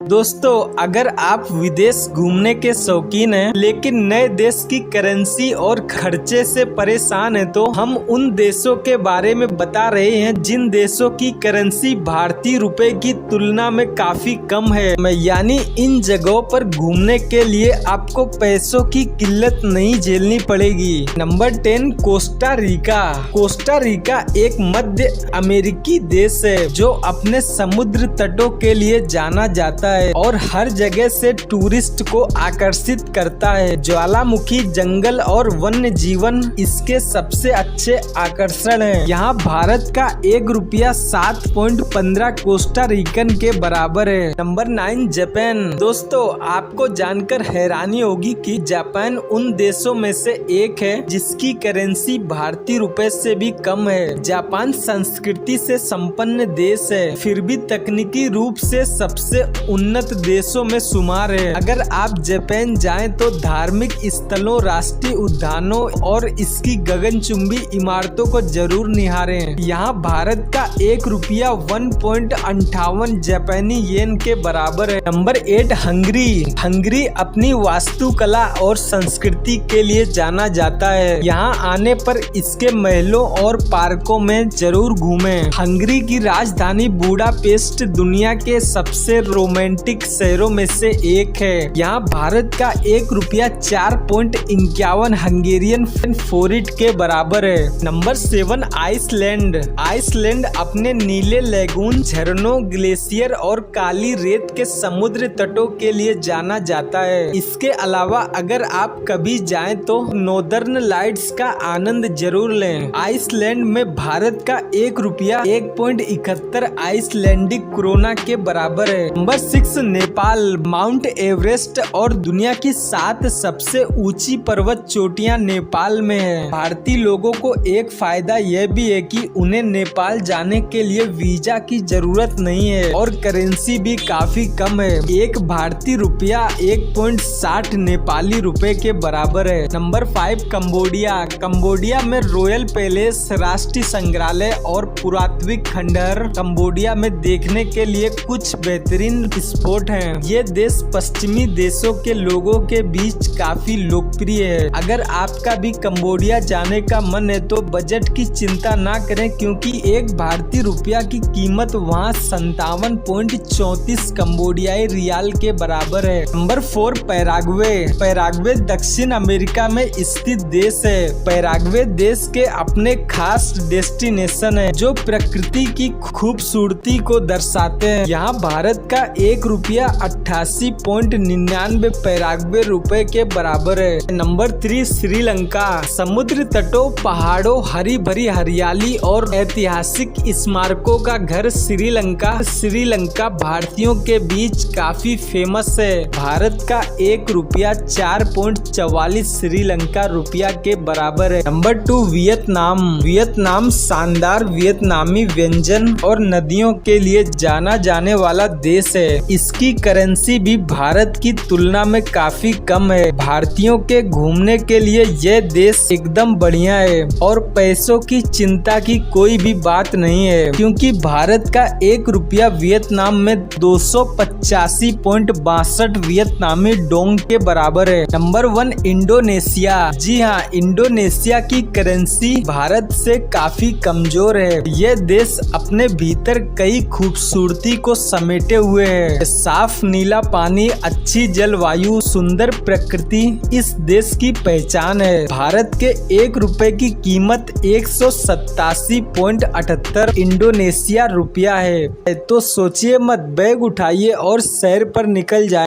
दोस्तों, अगर आप विदेश घूमने के शौकीन हैं लेकिन नए देश की करेंसी और खर्चे से परेशान हैं, तो हम उन देशों के बारे में बता रहे हैं जिन देशों की करेंसी भारतीय रुपए की तुलना में काफी कम है। यानी इन जगहों पर घूमने के लिए आपको पैसों की किल्लत नहीं झेलनी पड़ेगी। Number 10, Costa Rica. Costa Rica एक मध्य अमेरिकी देश है जो अपने समुद्र तटों के लिए जाना जाता है और हर जगह से टूरिस्ट को आकर्षित करता है। ज्वालामुखी जंगल और वन्य जीवन इसके सबसे अच्छे आकर्षण हैं। यहाँ भारत का ₹1 7.15 कोस्टा रिकन के बराबर है। Number 9, Japan. दोस्तों, आपको जानकर हैरानी होगी कि जापान उन देशों में से एक है जिसकी करेंसी भारतीय रुपए से भी कम है। जापान संस्कृति से संपन्न देश है, फिर भी तकनीकी रूप से सबसे उन्नत देशों में शुमार है। अगर आप जापान जाएं तो धार्मिक स्थलों, राष्ट्रीय उद्यानों और इसकी गगनचुंबी इमारतों को जरूर निहारें। यहाँ भारत का ₹1 1.58 जापानी येन के बराबर है। Number 8, Hungary. हंगरी अपनी वास्तुकला और संस्कृति के लिए जाना जाता है। यहाँ आने पर इसके महलों और पार्कों में जरूर घूमें। हंगरी की राजधानी बुडापेस्ट दुनिया के सबसे रोमांटिक शहरों में से एक है। यहाँ भारत का ₹1 4.51 हंगेरियन फोरिट के बराबर है। Number 7, Iceland. आइसलैंड अपने नीले लेगून, झरनों, ग्लेशियर और काली रेत के समुद्र तटों के लिए जाना जाता है। इसके अलावा अगर आप कभी जाएं तो नॉर्दर्न लाइट्स का आनंद जरूर लें। आइसलैंड में भारत का ₹1 1.71 आइसलैंडिक क्रोना के बराबर है। नंबर 6, नेपाल। माउंट एवरेस्ट और दुनिया की 7 सबसे ऊंची पर्वत चोटियां नेपाल में है। भारतीय लोगों को एक फायदा यह भी है कि उन्हें नेपाल जाने के लिए वीजा की जरूरत नहीं है और करेंसी भी काफी कम है। एक भारतीय रुपया 1.60 नेपाली रुपए के बराबर है। Number 5, Cambodia. कंबोडिया में रॉयल पैलेस, राष्ट्रीय संग्रहालय और पुरातात्विक खंडहर कंबोडिया में देखने के लिए कुछ बेहतरीन स्पॉट हैं। ये देश पश्चिमी देशों के लोगों के बीच काफी लोकप्रिय है। अगर आपका भी कंबोडिया जाने का मन है तो बजट की चिंता ना करें, क्योंकि एक भारतीय रुपया की कीमत वहाँ 57.34 कंबोडियाई रियाल के बराबर है। Number 4, Paraguay. पैराग्वे दक्षिण अमेरिका में स्थित देश है। पैराग्वे देश के अपने खास डेस्टिनेशन है जो प्रकृति की खूबसूरती को दर्शाते हैं। यहाँ भारत का ₹1 88.99 पैराग्वे रुपए के बराबर है। नंबर 3, श्रीलंका। समुद्र तटों, पहाड़ों, हरी भरी हरियाली और ऐतिहासिक स्मारकों का घर श्रीलंका। श्रीलंका भारतीयों के बीच काफी फेमस है। भारत का ₹1 4.44 श्रीलंका रुपया के बराबर है। Number 2, Vietnam. वियतनाम शानदार वियतनामी व्यंजन और नदियों के लिए जाना जाने वाला देश है। इसकी करेंसी भी भारत की तुलना में काफी कम है। भारतीयों के घूमने के लिए यह देश एकदम बढ़िया है और पैसों की चिंता की कोई भी बात नहीं है, क्योंकि भारत का ₹1 वियतनाम में 285.62 वियतनामी डोंग के बराबर है। Number 1, Indonesia. जी हाँ, इंडोनेशिया की करेंसी भारत से काफी कमजोर है। यह देश अपने भीतर कई खूबसूरती को समेटे हुए है। साफ नीला पानी, अच्छी जलवायु, सुंदर प्रकृति इस देश की पहचान है। भारत के ₹1 की कीमत 187.78 इंडोनेशिया रुपया है। तो सोचिए मत, बैग उठाइए और सैर पर निकल जाए।